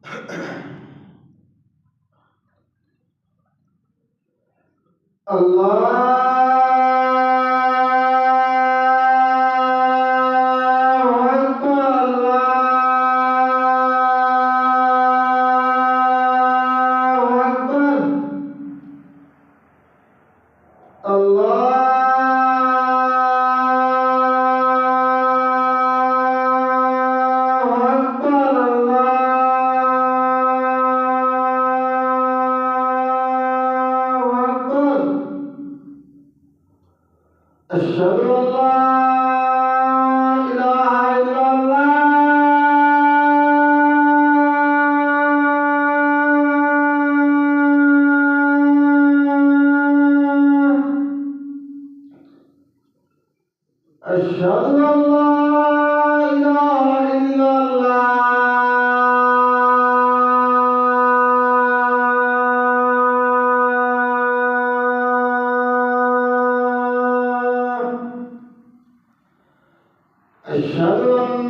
أشهد أن لا إله إلا الله أشهد أن لا إله إلا الله أشهد أن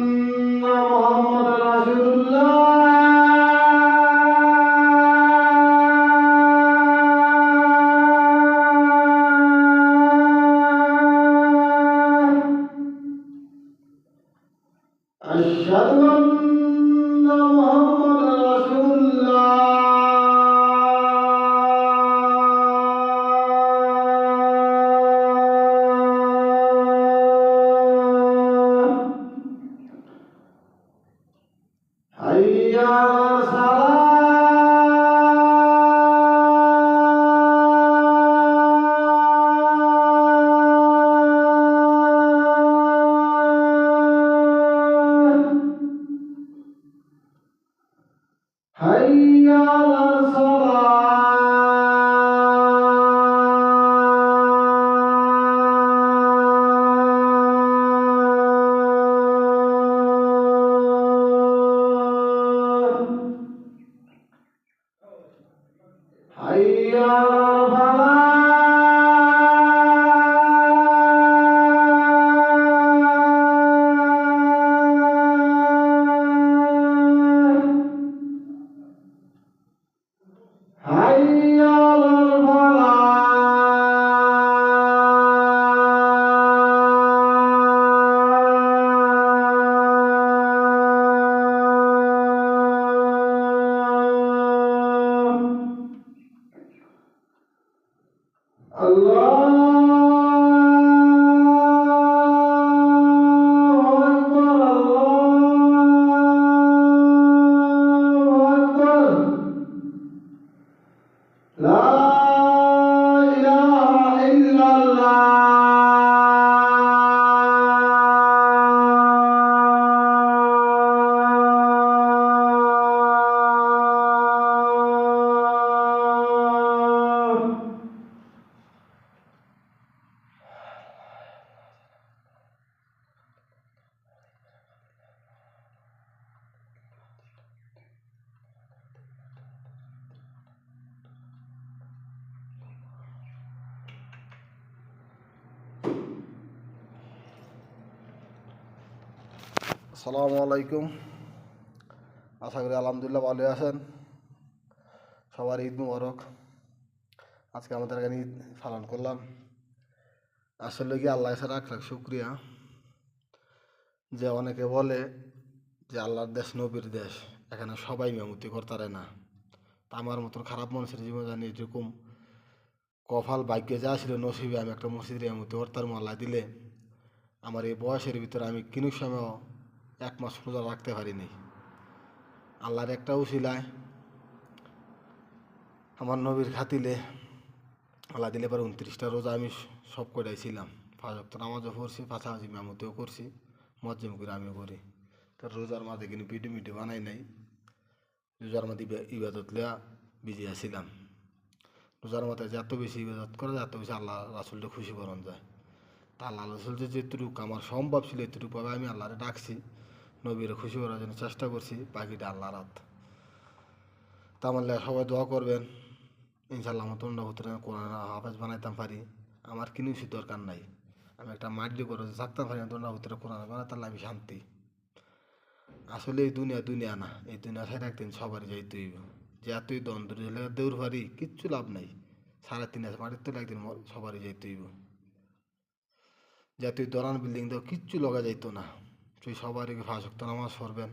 محمدا رسول الله أشهد أن محمدا رسول الله حي على الصلاة حي على الصلاة حي على الفلاح حي على الفلاح الله أكبر الله أكبر لا إله إلا الله আসসালামু আলাইকুম। আশা করি আলহামদুলিল্লাহ ভালো আছেন। সবার ঈদ মুবারক। আজকে আমাদের এখানে ঈদ পালন করলাম। আসলে কি আল্লাহ ছাড়া লাখ লাখ শুক্রিয়া যে অনেকে বলে যে আল্লাহর দেশ নবীর দেশ, এখানে সবাই মেমতি করতারে না। তা আমার মতন খারাপ মানুষের জীবন জানি এরকম কপাল ভাগ্যে যা ছিল নসিবে আমি একটা মসজিদের মেমতি করতার মাল্লা দিলে আমার এই বয়সের ভিতরে আমি কিনু সময় 1 মাস রোজা রাখতে পারিনি। আল্লাহর একটা উসিলায় আমার নবীর খাতিলে আল্লাহ দিলে পরে 29টা রোজা আমি সব করাইছিলাম। 5 ওয়াক্ত নামাজও পড়ছি, পাশাপাশি মেমতিও করছি, মজ্জিম করে আমিও করি। তো রোজার মাঝে কিন্তু ভিডিও বানাই নাই। রোজার মাঝে ইবাদত লিয়া বিজি আসছিলাম। রোজার মাথায় যত বেশি ইবাদত করা যায় তত বেশি আল্লাহ রাসুলটা খুশি করন যায়। তা আল্লাহ রাসুল যেটুকু আমার সম্ভব ছিল এতটুকুভাবে আমি আল্লাহরে ডাকছি, নবীরে খুশি করার জন্য চেষ্টা করছি, বাকিটা আল্লাহর হাত। তা আমার সবাই দোয়া করবেন, ইনশাল্লাহ আমার তোমরা ভিতরে কোরআন হাফেজ বানাইতাম পারি। আমার কিনুছি দরকার নাই, আমি একটা মাটি করে থাকতাম পারি না তোমরা ভিতরে কোরআন বানাতাম আমি শান্তি। আসলে এই দুনিয়া দুনিয়া না, এই দুনিয়া ছেড়ে একদিন সবারই যাইতে হইব। যে এতই দ্বন্দ্ব দৌড় পারি কিচ্ছু লাভ নাই। 3.5 মাটির তো একদিন সবারই যাইতে হইব। যে তুই দরান বিল্ডিং দাও কিচ্ছু লগা যাইতো না। তুই সবারই 5 ওয়াক্ত নামাজ পড়বেন।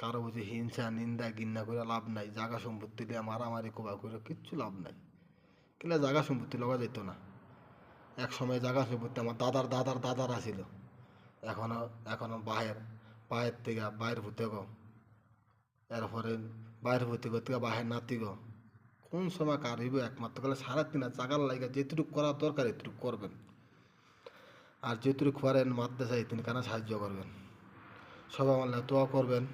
কারো বুঝি হিংসা নিন্দা ঘিন্না করে লাভ নাই। জাগা সম্পত্তি দিয়ে মারামারি কোবা করে কিচ্ছু লাভ নাই। কিনা জাগা সম্পত্তি লগা যাইতো না। এক সময় জাগা সম্পত্তি আমার দাদার আছিল। এখনো এখনো বাহের থেকে বাইর ভূতে গো, এরপরে বাইর ভূতে থেকে বাহের নাতি গো। কোন সময় কার হইব একমাত্র গেলে 3.5 জাগার লাগে যেটুকু করার দরকার এটুকু করবেন। আর যেটুকু করেন মাদ্রাসায় তিনি কেন সাহায্য করবেন। সবাই আমার দোয়া করবেন।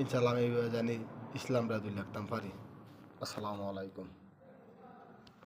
ইনশাল্লাহ আমি জানি ইসলাম রাজুল একদম পারি। আসসালামু আলাইকুম।